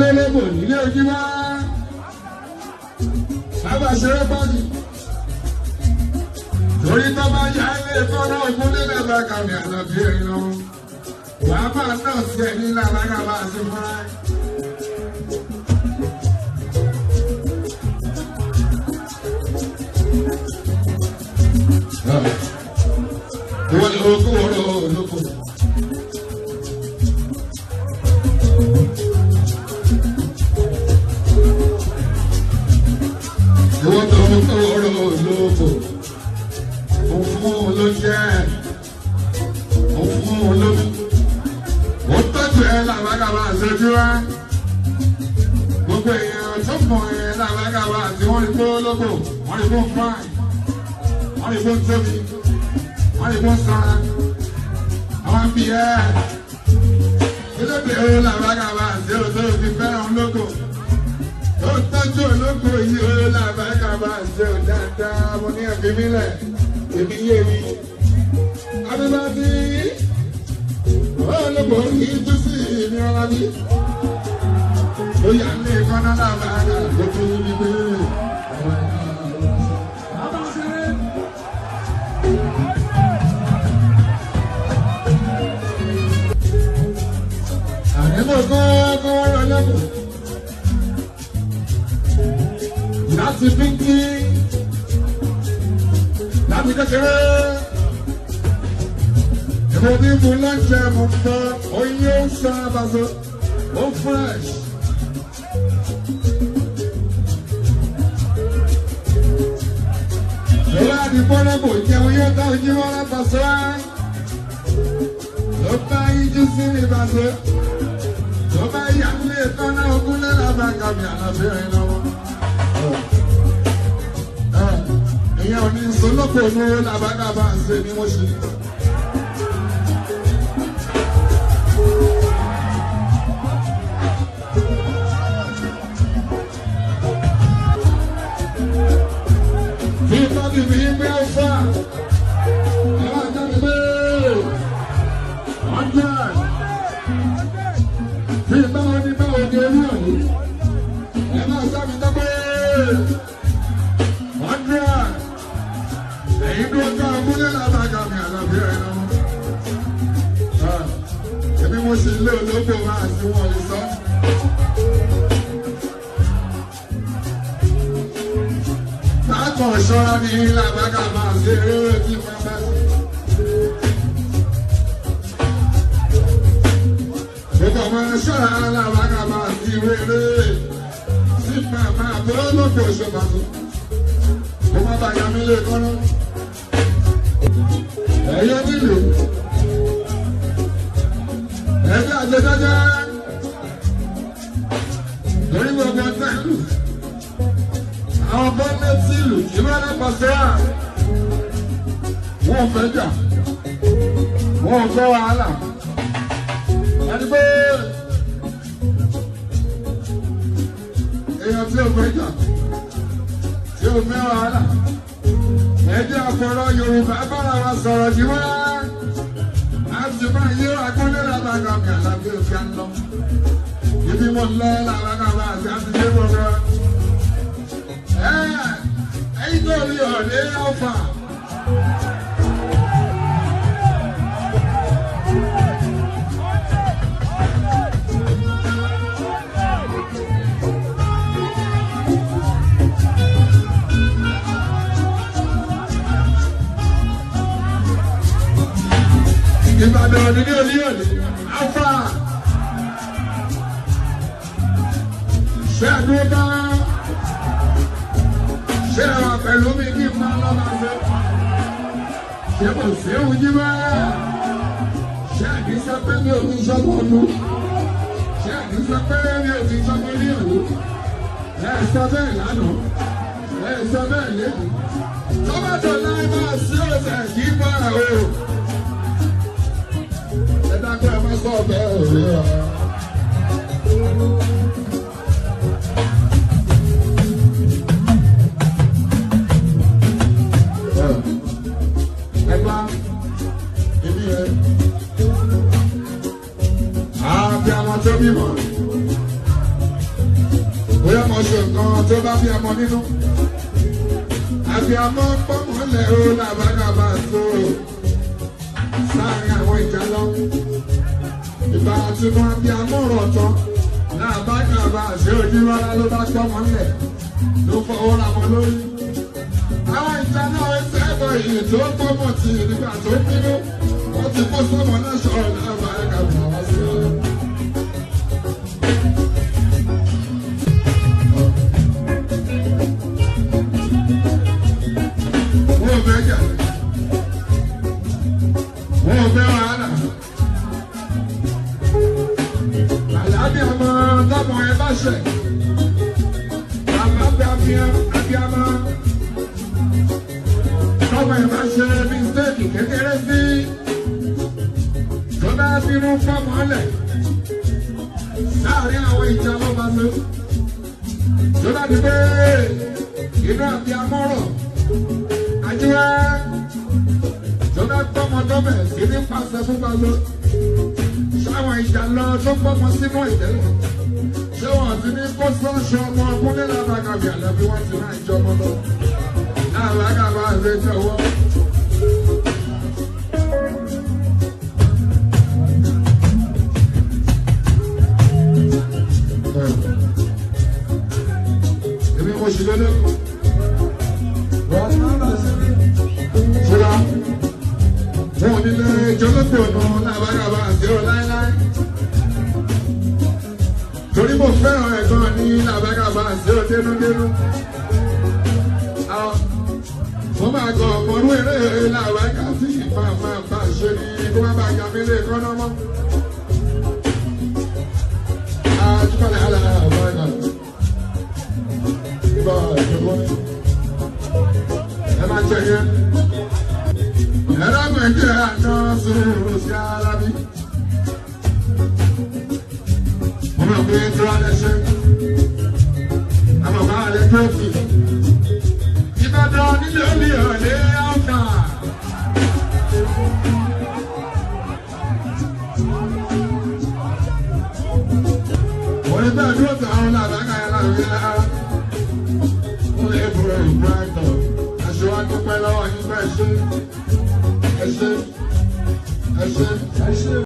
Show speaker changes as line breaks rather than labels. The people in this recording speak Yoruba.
lélẹ́bò nílé ojúmọ́ sábà ṣeré pọ́jù torí tó bá yá ilé fọ́nà ògúnlé lẹ́bà kàmì àlọ́bí ẹ̀rin lọ wàá máa náà sí ẹni lálágàbà sí fúnra ìwọ́n ni ogún ọ̀rọ̀ olóko. Ìwọ́n tó ń kọ́ ọ̀rọ̀ olóko. Mo fún un ló jẹ́. Mo fún un lómi. Mo tọ́jú ẹ làbágàbà àṣojú wa. Gbogbo èèyàn tó mọ̀ ẹ làbágàbà àti wọ́n rí kó lóko. Wọ́n rí kó fáì. Wọ́n rí kó tóbi. Wọ́n lè bọ́ sára, àwọn bí ẹ́ ilé òun làbágàbà àti òtò òfin fẹ́ràn olóko ó tọ́jú olóko yìí òun làbágàbà àti òdáadáa mo ní ẹ̀fí mílẹ̀ èmi yé mi. Abíbádí olóko yìí tún sí ìní ọlá bí ó yà ní ìkọ́nà làbágà tó tún yí mi pé láti pínkì láti kékeré ìwọ bí mo lọ́jẹ̀ mo fọ́ oyè ó sọ abàzọ ó fresh. lọ́wọ́ àdìpọ́nà kò jẹun yóò dá ojú wọn lápasọ́ ló bá yíjú sí ìbàzọ́. Ọba ìyàwó ìtọ́nà ogúnlé làbàkàmì àlàbẹ̀rẹ̀ lọ́wọ́. Èèyàn ní ìsọlọ́pọ̀ ní làbàkàbà ń ṣe ni wọ́n ṣe. Bí tọ́jú bí gbé ọ̀fà, àwọn àjọyọ̀ pé ọjọ́ bí báwo ni báwo ni orí òní ẹ máa sábì tọ́pẹ́ 100 èyí tó ká abúlé làbàgàmì àlàbí ẹ̀ lọ. Ẹbí mo sì lé ológbò máa sí wọn lè sọ. Láàkọ̀ ṣọ́ra ní làbàgàmà sí eré tí wọ́n bá sí. Gbogbo ọmọ ṣọ́ra làbàgàmà sí rere sí màmá àbúrọ́lọ́pọ̀ ṣọ́bàtú. Mo má bàyà mí lè kọ́nà. Ẹ̀yọ́ nílò. Ẹgbẹ́ àjẹjẹjẹ. Lórí gbogbo tẹ́lù. Àwọn bọ́ọ̀lù tìlù kí wọ́n lè pàṣẹ wà. Wọ́n fẹ́ jà. Wọ́n fẹ́ wàhálà. Ẹni pé èèyàn tí ò fẹ́ jà, tí ò fẹ́ wàhálà, ẹjẹ́ àfọ̀rọ̀ Yorùbá bára wa sọ̀rọ̀ jí wá. A sì máa yé àkọlé làbàgàmì àlàbí òkè àná. Ibi mo lọ làbàgàmì àti àtijọ́ gbogbo. Ẹyin tó rí ọ̀rẹ́ ọ̀fà. Ìbàdàn ọdún ní òní Alfa ṣé àdúró bá ṣé àwọn pẹ̀lú mi kí n máa lọ́ máa fẹ́ ṣé kò sí ojú bá ṣé àdísá pé mi ò fi sọ́kọ̀ ọdún ṣé àdísá pé mi ò fi sọ́kọ̀ ní òní ẹ sọ bẹ́ẹ̀ lánàá ẹ sọ bẹ́ẹ̀ lẹ́nu tọ́mọ̀tò náà máa sí ọ̀sẹ̀ kí n bá o. Dákẹ́ ẹ má sọ bẹ́ẹ̀ òwe wa. Ẹgbà ibi yẹn. Àbí àwọn tó bímọ. kan tó bá bí ọmọ nínú. Àbí ọmọ pọ́nmọ́lẹ̀ ó làbágàbà tó sáàrin àwọn ìjà lọ. Ìgbà tí wọ́n bí amúrọ̀ tán làbágàbà ṣe ojú rárá ló bá pọ́nmọ́lẹ̀ ló fọwọ́ ra wọn lórí. Àwọn ìjà náà ṣẹ́gbọ̀ yìí tó pọ́nmọ́ ti nígbà tó bínú. Wọ́n ti kó sọ́mọ náà sọ̀rọ̀ làbágàbà wá sí i. Wọ́n fẹ́ wàhálà. Àlàáfíà ọmọ lọ́mọ ẹ bá ṣẹ̀. Bàbá bẹ abiyamọ. Lọ́mọ ẹ bá ṣe mistake kékeré sí. Tó bá bínú fọ́mọ lẹ̀. Láàárín àwọn ìjà lọ́ba ló. Tó bá di pé inú abiyamọ rọ̀. Àjíwá. Jọba gbọ́mọdọ́bẹ̀ sí ní pàṣẹ fún gbàgbọ́. Sáwọn ìjà lọ tó gbọ́mọ sínú ìtẹ́lẹ̀. Ṣé wọ́n ti ní kó sọ́ọ̀ṣọ́ ọmọ ọkùnrin lábàgàbì àlẹ́bí wọ́n ti máa ń jọ ọmọ lọ? Lábàgàbà àlẹ́ jọ̀wọ́. Èmi mo ṣì lọ́lẹ́. Wọ́n nílé jọlọ́pọ̀ ọ̀nà làbágàbà àti ọ̀ láíláí. Torí mo fẹ́ràn ẹ̀gbọ́n ní làbágàbà àti ọ̀ dénúdénú. Wọ́n máa gọ ọmọrú eré làbágà tí máa bá ṣe ní kó má bàa yàmí lé kọ́nà mọ́. Àjùmọ̀lẹ̀ àlàbágà. Ibà ìjọba. Ẹ máa jẹ yẹn. Ẹ̀rọ méjì àná sùúrù sí alábí. Mo mọ̀ pé tí wọ́n lè ṣe. Àmọ̀ máa lè tó fi. Ìbàdàn nílé olè ọ̀lẹ́ ọ̀fà. Orí bẹ́ẹ̀ dúró tàwọn làbákà yẹn láàrin lára. Mo lè bùrọ̀ ìgbà ẹ̀tọ́. Aṣíwájú pẹ́ lọ́wọ́ yín bẹ́ẹ̀ ṣe. Ẹ ṣé.